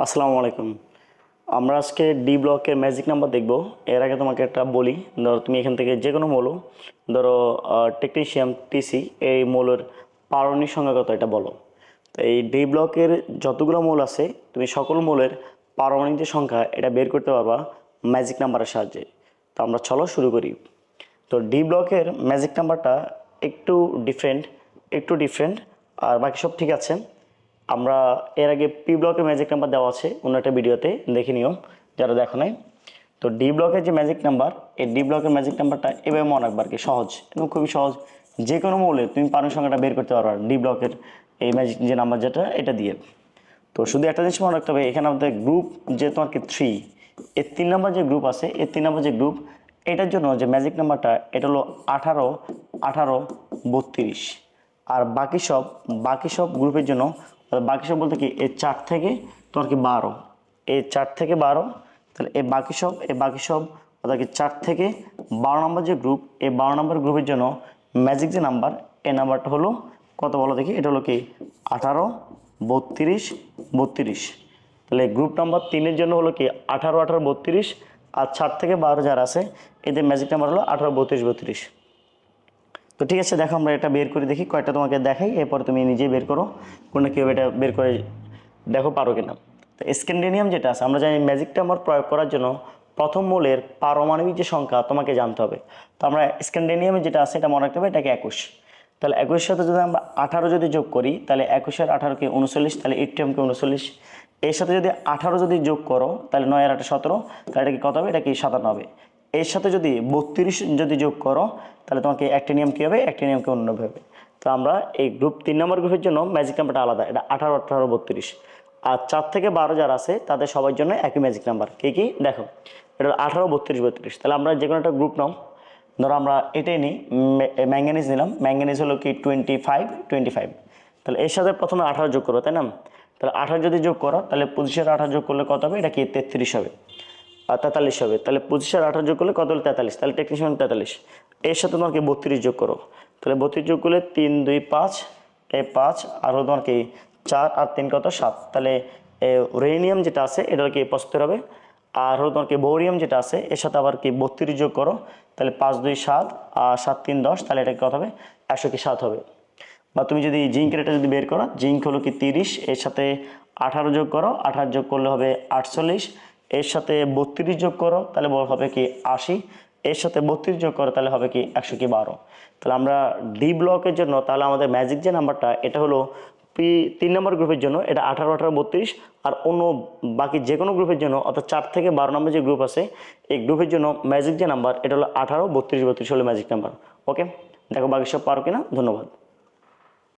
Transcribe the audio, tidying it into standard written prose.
আসসালামু আলাইকুম। আমরা আজকে ডি ব্লকের ম্যাজিক নাম্বার দেখব। এর আগে তোমাকে একটা বলি, ধরো তুমি এখান থেকে যে কোনো মৌল, ধরো টেকনিশিয়াম টিসি, এই মৌলের পারমাণবিক সংখ্যা কত এটা বলো। তো এই ডি ব্লকের যতগুলো মৌল আছে তুমি সকল মৌলের পারমাণবিক যে সংখ্যা এটা বের করতে পারবা ম্যাজিক নাম্বারের সাহায্যে। তো আমরা চলো শুরু করি। তো ডি ব্লকের ম্যাজিক নাম্বারটা একটু ডিফারেন্ট আর বাকি সব ঠিক আছে। আমরা এর আগে পি ব্লকের ম্যাজিক নাম্বার দেওয়া আছে অন্য একটা ভিডিওতে, দেখে নিও যারা দেখো নাই। তো ডি ব্লকের যে ম্যাজিক নাম্বার, এই ডি ব্লকের ম্যাজিক নাম্বারটা এভাবে মনে রাখবার কি সহজ এবং খুবই সহজ। যে কোনো মৌলে তুমি পারমাণবিক সংখ্যাটা বের করতে পারবা ডি ব্লকের এই ম্যাজিক যে নাম্বার যেটা এটা দিয়ে। তো শুধু একটা জিনিস মনে রাখতে হবে, এখানে আমাদের গ্রুপ যে তোমার কি 3, এর 3 নম্বর যে গ্রুপ আছে, এর 3 নম্বর যে গ্রুপ, এটার জন্য যে ম্যাজিক নাম্বারটা এটা হলো 18 18 32। আর বাকি সব গ্রুপের জন্য, বাকি সব বলতে কি এই 4 থেকে তোমার কি 12, এই 4 থেকে 12, তাহলে এই বাকি সব অর্থাৎ কি 4 থেকে 12 নম্বর যে গ্রুপ, এই 12 নম্বর গ্রুপের জন্য ম্যাজিক যে নাম্বার, এই নাম্বারটা হলো কত বলো দেখি। এটা হলো কি 18 32 32। তাহলে গ্রুপ নাম্বার 3-এর জন্য হলো কি 18 18 32, আর 4 থেকে 12 যারা আছে এদের ম্যাজিক নাম্বার হলো 18 32 32। তো ঠিক আছে, দেখো আমরা এটা বের করে দেখি, কয়েকটা তোমাকে দেখাই, এরপর তুমি নিজেই বের করো কোনটা কীভাবে এটা বের করে দেখো পারো কিনা। তো স্ক্যান্ডিনিয়াম যেটা আছে, আমরা জানি ম্যাজিক নাম্বার প্রয়োগ করার জন্য প্রথম মৌলের পারমাণবিক যে সংখ্যা তোমাকে জানতে হবে। তো আমরা স্ক্যান্ডিনিয়ামে যেটা আছে এটা মনে রাখতে হবে, এটাকে 21। তাহলে 21 সাথে যদি আমরা 18 যদি যোগ করি, তাহলে 21 আর 18 কে 39, তাহলে 80 কে 39। এর সাথে যদি 18 যদি যোগ করো, তাহলে 9 আর 8 17, তাহলে এটা কি কত হবে, এটা কি 57 হবে। এর সাথে যদি 32 যদি যোগ করো, তাহলে তোমাকে অ্যাক্টিনিয়াম কী হবে, অ্যাক্টিনিয়ামকে অন্যভাবে হবে। তো আমরা এই গ্রুপ 3 নম্বর গ্রুপের জন্য ম্যাজিক নাম্বারটা আলাদা, এটা 18 18 32। আর 4 থেকে 12 যারা আছে তাদের সবার জন্য একই ম্যাজিক নাম্বার। কি দেখো, এটা 18 32 32। তাহলে আমরা যে কোনো একটা গ্রুপ নাও, ধরো আমরা এটাই নিই, ম্যাঙ্গানিজ নিলাম। ম্যাঙ্গানিজ হলো কি 25 25। তাহলে এর সাথে প্রথমে 18 যোগ করো, তাই না? তাহলে 18 যদি যোগ করো, তাহলে 25 আর 18 যোগ করলে কত হবে, এটা কি 33 হবে, 43 হবে। তাহলে 25 আর 18 যোগ করলে কত হলো 43, তাহলে টেকনিশিয়ান 43। এর সাথে তোমার কি 32 যোগ করো, তাহলে 32 যোগ করলে 3 2 5, এই 5 আর হলো তোমার কি 4 আর 3 কত 7। তাহলে রেনিয়াম যেটা আছে এটা কি 75 হবে। আর হলো তোমার কি বোরিয়াম যেটা আছে এর সাথে আবার কি 32 যোগ করো, তাহলে 5 2 7 আর 7 3 10, তাহলে এটা কত হবে 107 হবে। বা তুমি যদি জিঙ্কের এটা যদি বের করো, জিঙ্ক হলো কি 30, এর সাথে 18 যোগ করো, 18 যোগ করলে হবে 48। এর সাথে 32 যোগ করো, তাহলে হবে কি 80। এর সাথে 32 যোগ করো, তাহলে হবে কি 112। তাহলে আমরা ডি ব্লকের জন্য তাহলে আমাদের ম্যাজিক যে নাম্বারটা এটা হলো পি 3 নম্বর গ্রুপের জন্য এটা 18 18 32। আর অন্য বাকি যে কোনো গ্রুপের জন্য অর্থাৎ 4 থেকে 12 নম্বর যে গ্রুপ আছে এই গ্রুপের জন্য ম্যাজিক যে নাম্বার এটা হলো 18 32 32 হলো ম্যাজিক নাম্বার। ওকে, দেখো বাকি সব পারো কিনা। ধন্যবাদ।